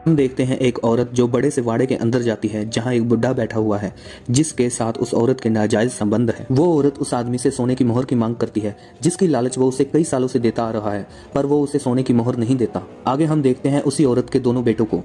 हम देखते हैं एक औरत जो बड़े से वाड़े के अंदर जाती है जहां एक बुढ़ा बैठा हुआ है जिसके साथ उस औरत के नाजायज संबंध है। वो औरत उस आदमी से सोने की मोहर की मांग करती है जिसकी लालच वो उसे कई सालों से देता आ रहा है, पर वो उसे सोने की मोहर नहीं देता। आगे हम देखते हैं उसी औरत के दोनों बेटों को,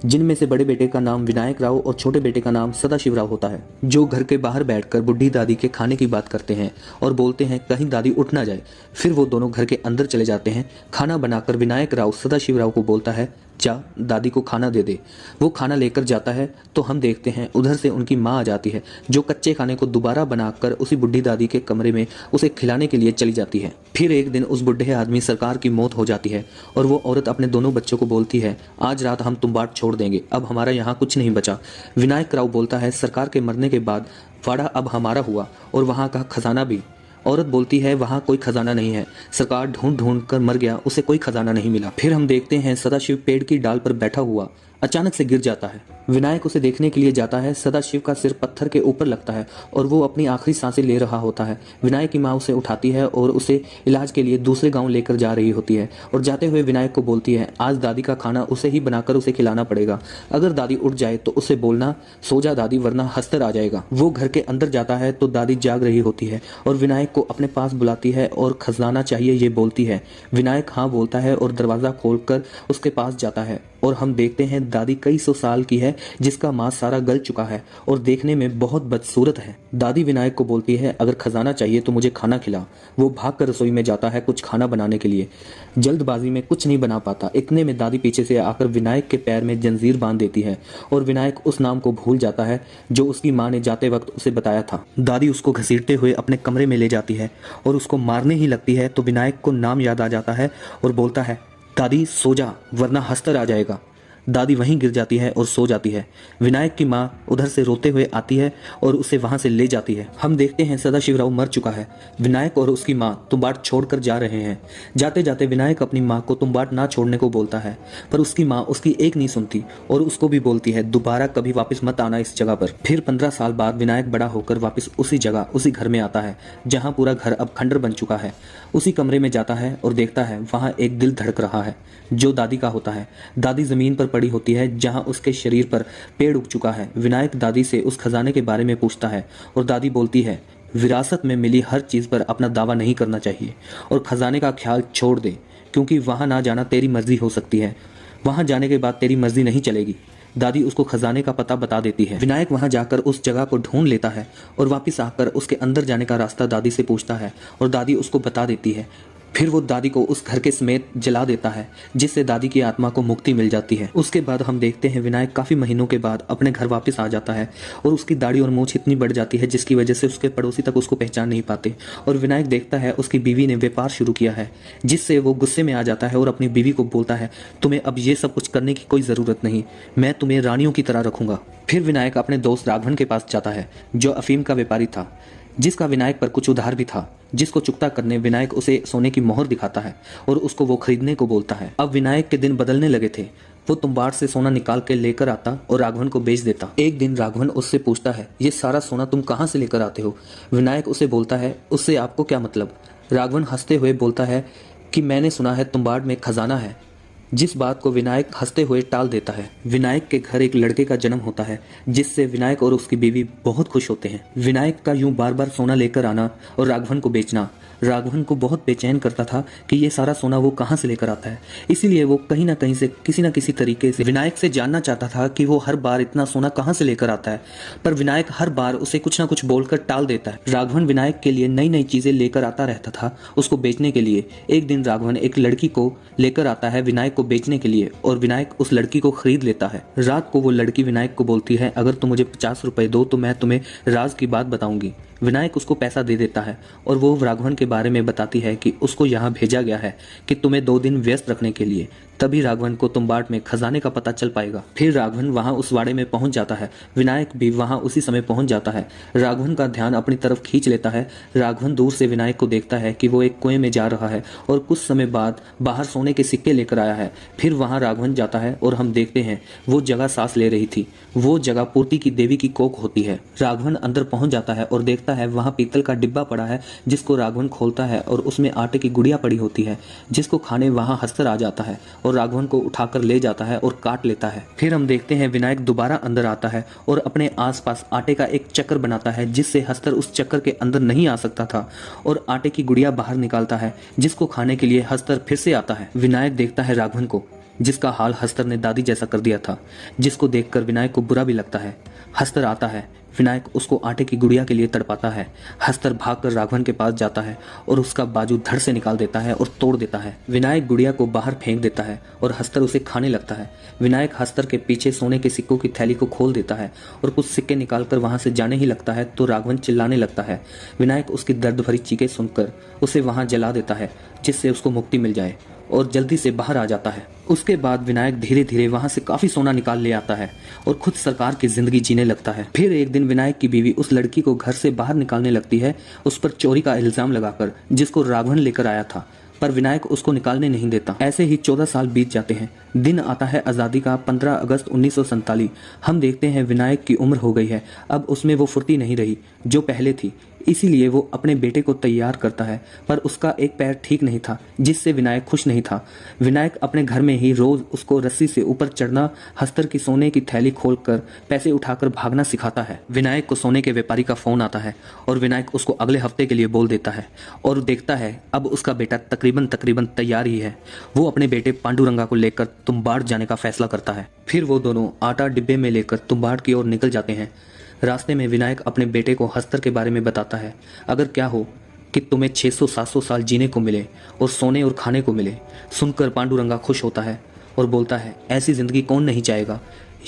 जिनमें से बड़े बेटे का नाम विनायक राव और छोटे बेटे का नाम सदाशिव राव होता है, जो घर के बाहर बैठकर बुढ़ी दादी के खाने की बात करते हैं और बोलते हैं कहीं दादी उठ ना जाए। फिर वो दोनों घर के अंदर चले जाते हैं। खाना बनाकर विनायक राव सदाशिव राव को बोलता है जा दादी को खाना दे दे। वो खाना लेकर जाता है तो हम देखते हैं उधर से उनकी माँ आ जाती है जो कच्चे खाने को दोबारा बनाकर उसी बुढ़ी दादी के कमरे में उसे खिलाने के लिए चली जाती है। फिर एक दिन उस बुढ़े आदमी सरकार की मौत हो जाती है और वो औरत अपने दोनों बच्चों को बोलती है आज रात हम तुम्बाड़ छोड़ देंगे, अब हमारा यहाँ कुछ नहीं बचा। विनायक राव बोलता है सरकार के मरने के बाद वाड़ा अब हमारा हुआ और वहाँ का खजाना भी। औरत बोलती है वहाँ कोई खजाना नहीं है, सरकार ढूंढ ढूंढ कर मर गया, उसे कोई खजाना नहीं मिला। फिर हम देखते हैं सदाशिव पेड़ की डाल पर बैठा हुआ अचानक से गिर जाता है। विनायक उसे देखने के लिए जाता है। सदाशिव का सिर पत्थर के ऊपर लगता है और वो अपनी आखिरी सांसें ले रहा होता है। विनायक की माँ उसे उठाती है और उसे इलाज के लिए दूसरे गांव लेकर जा रही होती है और जाते हुए विनायक को बोलती है आज दादी का खाना उसे ही बनाकर उसे खिलाना पड़ेगा। अगर दादी उठ जाए तो उसे बोलना सो जा दादी वरना हस्तर आ जाएगा। वो घर के अंदर जाता है तो दादी जाग रही होती है और विनायक को अपने पास बुलाती है और खजाना चाहिए ये बोलती है। विनायक हाँ बोलता है और दरवाजा खोलकर उसके पास जाता है और हम देखते हैं दादी कई सौ साल की है जिसका मांस सारा गल चुका है और देखने में बहुत बदसूरत है। दादी विनायक को बोलती है अगर खजाना चाहिए तो मुझे खाना खिला। वो भागकर रसोई में जाता है कुछ खाना बनाने के लिए। जल्दबाजी में कुछ नहीं बना पाता। इतने में दादी पीछे से आकर विनायक के पैर में जंजीर बांध देती है और विनायक उस नाम को भूल जाता है जो उसकी माँ ने जाते वक्त उसे बताया था। दादी उसको घसीटते हुए अपने कमरे में ले जाती है और उसको मारने ही लगती है तो विनायक को नाम याद आ जाता है और बोलता है दादी सो जा वरना हस्तर आ जाएगा। दादी वहीं गिर जाती है और सो जाती है। विनायक की माँ उधर से रोते हुए आती है और उसे वहां से ले जाती है। हम देखते हैं सदाशिवराव मर चुका है। विनायक और उसकी माँ तुम्बाड़ छोड़कर जा रहे हैं। जाते जाते विनायक अपनी माँ को तुम्बाड़ ना छोड़ने को बोलता है, पर उसकी माँ उसकी एक नहीं सुनती और उसको भी बोलती है दोबारा कभी वापस मत आना इस जगह पर। फिर 15 साल बाद विनायक बड़ा होकर वापस उसी जगह उसी घर में आता है जहाँ पूरा घर अब खंडर बन चुका है। उसी कमरे में जाता है और देखता है वहाँ एक दिल धड़क रहा है जो दादी का होता है। दादी जमीन पर पड़ी होती है जहां उसके शरीर पर पेड़ उग चुका है। विनायक दादी से उस खजाने के बारे में पूछता है और दादी बोलती है विरासत में मिली हर चीज पर अपना दावा नहीं करना चाहिए और खजाने का ख्याल छोड़ दे क्योंकि वहां ना जाना तेरी मर्जी हो सकती है, वहां जाने के बाद तेरी मर्जी नहीं चलेगी। दादी उसको खजाने का पता बता देती है। विनायक वहां जाकर उस जगह को ढूंढ लेता है और वापस आकर उसके अंदर जाने का रास्ता दादी से पूछता है और दादी उसको बता देती है। फिर वो दादी को उस घर के समेत जला देता है जिससे दादी की आत्मा को मुक्ति मिल जाती है। उसके बाद हम देखते हैं विनायक काफी महीनों के बाद अपने घर वापस आ जाता है और उसकी दाढ़ी और मूंछ इतनी बढ़ जाती है जिसकी वजह से उसके पड़ोसी तक उसको पहचान नहीं पाते। और विनायक देखता है उसकी बीवी ने व्यापार शुरू किया है जिससे वो गुस्से में आ जाता है और अपनी बीवी को बोलता है तुम्हें अब ये सब कुछ करने की कोई जरूरत नहीं, मैं तुम्हें रानियों की तरह रखूंगा। फिर विनायक अपने दोस्त राघवन के पास जाता है जो अफीम का व्यापारी था, जिसका विनायक पर कुछ उधार भी था, जिसको चुकता करने विनायक उसे सोने की मोहर दिखाता है और उसको वो खरीदने को बोलता है। अब विनायक के दिन बदलने लगे थे। वो तुम्बाड़ से सोना निकाल के लेकर आता और राघवन को बेच देता। एक दिन राघवन उससे पूछता है ये सारा सोना तुम कहाँ से लेकर आते हो? विनायक उसे बोलता है उससे आपको क्या मतलब? राघवन हंसते हुए बोलता है कि मैंने सुना है तुम्बाड़ में खजाना है, जिस बात को विनायक हंसते हुए टाल देता है। विनायक के घर एक लड़के का जन्म होता है जिससे विनायक और उसकी बीवी बहुत खुश होते हैं। विनायक का यूं बार बार सोना लेकर आना और राघवन को बेचना राघवन को बहुत बेचैन करता था कि ये सारा सोना वो कहाँ से लेकर आता है। इसीलिए वो कहीं ना कहीं से किसी न किसी तरीके से विनायक से जानना चाहता था कि वो हर बार इतना सोना कहाँ से लेकर आता है, पर विनायक हर बार उसे कुछ ना कुछ बोलकर टाल देता है। राघवन विनायक के लिए नई नई चीजें लेकर आता रहता था उसको बेचने के लिए। एक दिन राघवन एक लड़की को लेकर आता है विनायक को बेचने के लिए और विनायक उस लड़की को खरीद लेता है। रात को वो लड़की विनायक को बोलती है अगर तुम मुझे 50 रुपए दो तो मैं तुम्हें राज की बात बताऊंगी। विनायक उसको पैसा दे देता है और वो राघवन के बारे में बताती है कि उसको यहाँ भेजा गया है कि तुम्हें 2 दिन व्यस्त रखने के लिए, तभी राघवन को तुम्बाड़ में खजाने का पता चल पाएगा। फिर राघवन वहां उस वाड़े में पहुंच जाता है। विनायक भी वहां उसी समय पहुंच जाता है। राघवन का ध्यान अपनी तरफ खींच लेता है। राघवन दूर से विनायक को देखता है कि वो एक कुएं में जा रहा है और कुछ समय बाद बाहर सोने के सिक्के लेकर आया है। फिर वहां राघवन जाता है और हम देखते हैं वो जगह सांस ले रही थी। वो जगह पूर्ति की देवी की कोख होती है। राघवन अंदर पहुंच जाता है और देखता देखता है वहाँ पीतल का डिब्बा पड़ा है, जिसको राघवन खोलता है और उसमें आटे की गुड़िया पड़ी होती है, जिसको खाने वहाँ हस्तर आ जाता है और राघवन को उठाकर ले जाता है और काट लेता है। फिर हम देखते हैं विनायक दोबारा अंदर आता है और अपने आसपास आटे का एक चक्कर बनाता है, जिससे हस्तर उस चक्कर के अंदर नहीं आ सकता था और आटे की गुड़िया बाहर निकालता है, जिसको खाने के लिए हस्तर फिर से आता है। विनायक देखता है राघवन को, जिसका हाल हस्तर ने दादी जैसा कर दिया था, जिसको देखकर विनायक को बुरा भी लगता है। हस्तर आता है, विनायक उसको आटे की गुड़िया के लिए तड़पाता है। हस्तर भागकर राघवन के पास जाता है और उसका बाजू धड़ से निकाल देता है और तोड़ देता है। विनायक गुड़िया को बाहर फेंक देता है और हस्तर उसे खाने लगता है। विनायक हस्तर के पीछे सोने के सिक्कों की थैली को खोल देता है और कुछ सिक्के निकालकर वहां से जाने ही लगता है तो राघवन चिल्लाने लगता है। विनायक उसकी दर्द भरी चीखें सुनकर उसे वहां जला देता है, जिससे उसको मुक्ति मिल जाए और जल्दी से बाहर आ जाता है। उसके बाद विनायक धीरे धीरे वहां से काफी सोना निकाल ले आता है और खुद सरकार की जिंदगी जीने लगता है। फिर एक दिन विनायक की बीवी उस लड़की को घर से बाहर निकालने लगती है, उस पर चोरी का इल्जाम लगाकर, जिसको राघवन लेकर आया था, पर विनायक उसको निकालने नहीं देता। ऐसे ही 14 साल बीत जाते हैं। दिन आता है आज़ादी का 15 अगस्त 1947। हम देखते हैं विनायक की उम्र हो गई है, अब उसमें वो फुर्ती नहीं रही जो पहले थी, इसीलिए वो अपने बेटे को तैयार करता है, पर उसका एक पैर ठीक नहीं था, जिससे विनायक खुश नहीं था। विनायक अपने घर में ही रोज उसको रस्सी से ऊपर चढ़ना, हस्तर की सोने की थैली खोलकर पैसे उठाकर भागना सिखाता है। विनायक को सोने के व्यापारी का फोन आता है और विनायक उसको अगले हफ्ते के लिए बोल देता है और देखता है अब उसका बेटा तकरीबन तैयार ही है। वो अपने बेटे पांडुरंगा को लेकर तुम्बाड़ जाने का फैसला करता है। फिर वो दोनों आटा डिब्बे में लेकर तुम्बाड़ की ओर निकल जाते हैं। रास्ते में विनायक अपने बेटे को हस्तर के बारे में बताता है, अगर क्या हो कि तुम्हें 600-700 साल जीने को मिले और सोने और खाने को मिले। सुनकर पांडुरंगा खुश होता है और बोलता है, ऐसी जिंदगी कौन नहीं चाहेगा,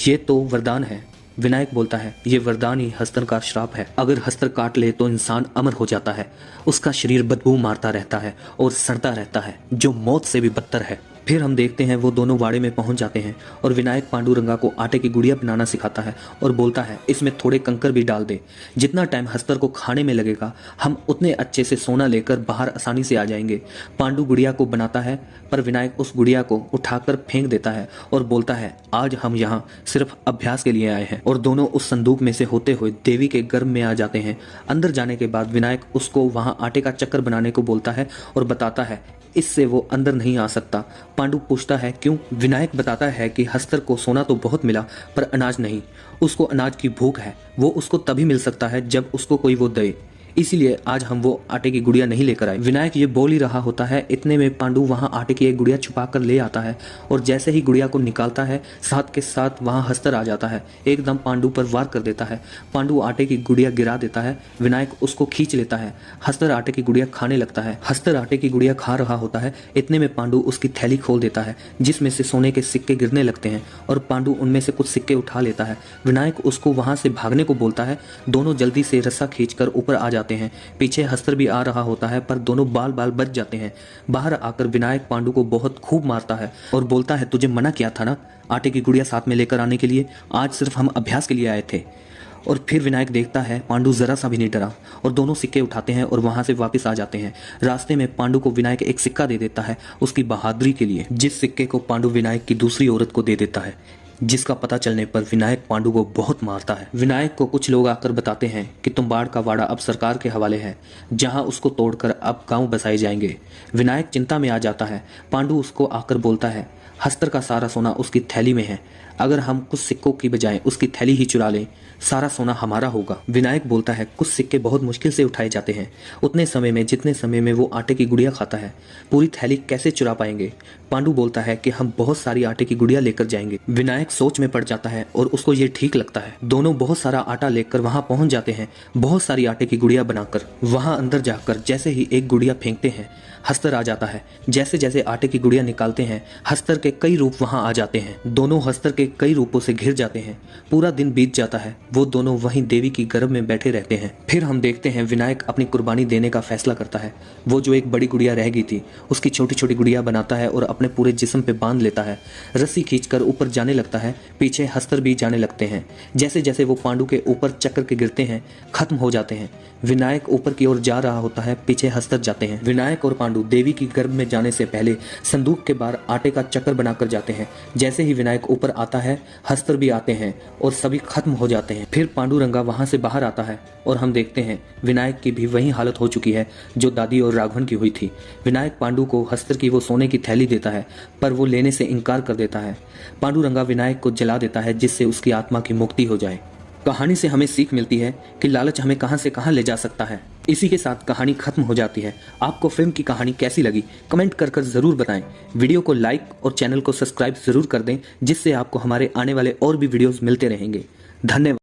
ये तो वरदान है। विनायक बोलता है, ये वरदान ही हस्तर का श्राप है, अगर हस्तर काट ले तो इंसान अमर हो जाता है, उसका शरीर बदबू मारता रहता है और सड़ता रहता है, जो मौत से भी बदतर है। फिर हम देखते हैं वो दोनों वाड़े में पहुंच जाते हैं और विनायक पांडुरंगा को आटे की गुड़िया बनाना सिखाता है और बोलता है, इसमें थोड़े कंकर भी डाल दे, जितना टाइम हस्तर को खाने में लगेगा हम उतने अच्छे से सोना लेकर बाहर आसानी से आ जाएंगे। पांडु गुड़िया को बनाता है, पर विनायक उस गुड़िया को उठाकर फेंक देता है और बोलता है, आज हम यहाँ सिर्फ अभ्यास के लिए आए हैं। और दोनों उस संदूक में से होते हुए देवी के गर्भ में आ जाते हैं। अंदर जाने के बाद विनायक उसको वहाँ आटे का चक्कर बनाने को बोलता है और बताता है, इससे वो अंदर नहीं आ सकता। पांडु पूछता है क्यों? विनायक बताता है कि हस्तर को सोना तो बहुत मिला पर अनाज नहीं, उसको अनाज की भूख है, वो उसको तभी मिल सकता है जब उसको कोई वो दे, इसीलिए आज हम वो आटे की गुड़िया नहीं लेकर आए। विनायक ये बोल ही रहा होता है, इतने में पांडु वहाँ आटे की एक गुड़िया छुपा कर ले आता है और जैसे ही गुड़िया को निकालता है साथ के साथ वहाँ हस्तर आ जाता है, एकदम पांडु पर वार कर देता है। पांडु आटे की गुड़िया गिरा देता है, विनायक उसको खींच लेता है, हस्तर आटे की गुड़िया खाने लगता है। हस्तर आटे की गुड़िया खा रहा होता है, इतने में पांडु उसकी थैली खोल देता है, जिसमें से सोने के सिक्के गिरने लगते हैं और पांडु उनमें से कुछ सिक्के उठा लेता है। विनायक उसको वहां से भागने को बोलता है, दोनों जल्दी से रस्सा खींचकर ऊपर आ जाते हैं। पीछे हस्तर भी आ रहा होता है, पर दोनों बाल बाल बच जाते हैं। बाहर आकर विनायक पांडु को बहुत खूब मारता है और बोलता है, तुझे मना किया था ना आटे की गुड़िया साथ में लेकर आने के लिए, आज सिर्फ हम अभ्यास के लिए आए थे। और फिर विनायक देखता है पांडु जरा सा भी नहीं डरा और दोनों सिक्के उठाते हैं और वहां से वापस आ जाते हैं। रास्ते में पांडु को विनायक एक सिक्का दे देता है उसकी बहादुरी के लिए, जिस सिक्के को पांडु विनायक की दूसरी औरत को दे देता है, जिसका पता चलने पर विनायक पांडु को बहुत मारता है। विनायक को कुछ लोग आकर बताते हैं कि तुम्बाड़ का वाड़ा अब सरकार के हवाले है, जहां उसको तोड़कर अब गांव बसाए जाएंगे। विनायक चिंता में आ जाता है। पांडु उसको आकर बोलता है, हस्तर का सारा सोना उसकी थैली में है, अगर हम कुछ सिक्कों की बजाय उसकी थैली ही चुरा लें, सारा सोना हमारा होगा। विनायक बोलता है, कुछ सिक्के बहुत मुश्किल से उठाए जाते हैं, उतने समय में जितने समय में वो आटे की गुड़िया खाता है, पूरी थैली कैसे चुरा पाएंगे? पांडु बोलता है कि हम बहुत सारी आटे की गुड़िया लेकर जाएंगे। विनायक सोच में पड़ जाता है और उसको ये ठीक लगता है। दोनों बहुत सारा आटा लेकर वहां पहुंच जाते हैं, बहुत सारी आटे की गुड़िया बनाकर। वहां अंदर जाकर जैसे ही एक गुड़िया फेंकते हैं, हस्तर आ जाता है। जैसे जैसे आटे की गुड़िया निकालते हैं, हस्तर के कई रूप वहां आ जाते हैं। दोनों हस्तर के कई रूपों से घिर जाते हैं। पूरा दिन बीत जाता है, वो दोनों वहीं देवी की गर्भ में बैठे रहते हैं। फिर हम देखते हैं विनायक अपनी कुर्बानी देने का फैसला करता है। वो जो एक बड़ी गुड़िया रह गई थी, उसकी छोटी छोटी गुड़िया बनाता है और अपने पूरे जिस्म पे बांध लेता है। रस्सी खींचकर ऊपर जाने लगता है, पीछे हस्तर भी जाने लगते हैं। जैसे जैसे वो पांडु के ऊपर चक्कर के गिरते हैं, खत्म हो जाते हैं। विनायक ऊपर की ओर जा रहा होता है, पीछे हस्तर जाते हैं। विनायक और पांडु देवी की गर्भ में जाने से पहले संदूक के बाहर आटे का चक्कर बनाकर जाते हैं। जैसे ही विनायक ऊपर आता आता है, हस्तर भी आते हैं और सभी खत्म हो जाते हैं। फिर पांडुरंगा वहां से बाहर आता है और हम देखते हैं विनायक की भी वही हालत हो चुकी है जो दादी और राघवन की हुई थी। विनायक पांडु को हस्तर की वो सोने की थैली देता है, पर वो लेने से इनकार कर देता है। पांडुरंगा विनायक को जला देता है जिससे उसकी आत्मा की मुक्ति हो जाए। कहानी से हमें सीख मिलती है कि लालच हमें कहां से कहां ले जा सकता है। इसी के साथ कहानी खत्म हो जाती है। आपको फिल्म की कहानी कैसी लगी कमेंट कर जरूर बताएं। वीडियो को लाइक और चैनल को सब्सक्राइब जरूर कर दें, जिससे आपको हमारे आने वाले और भी वीडियोस मिलते रहेंगे। धन्यवाद।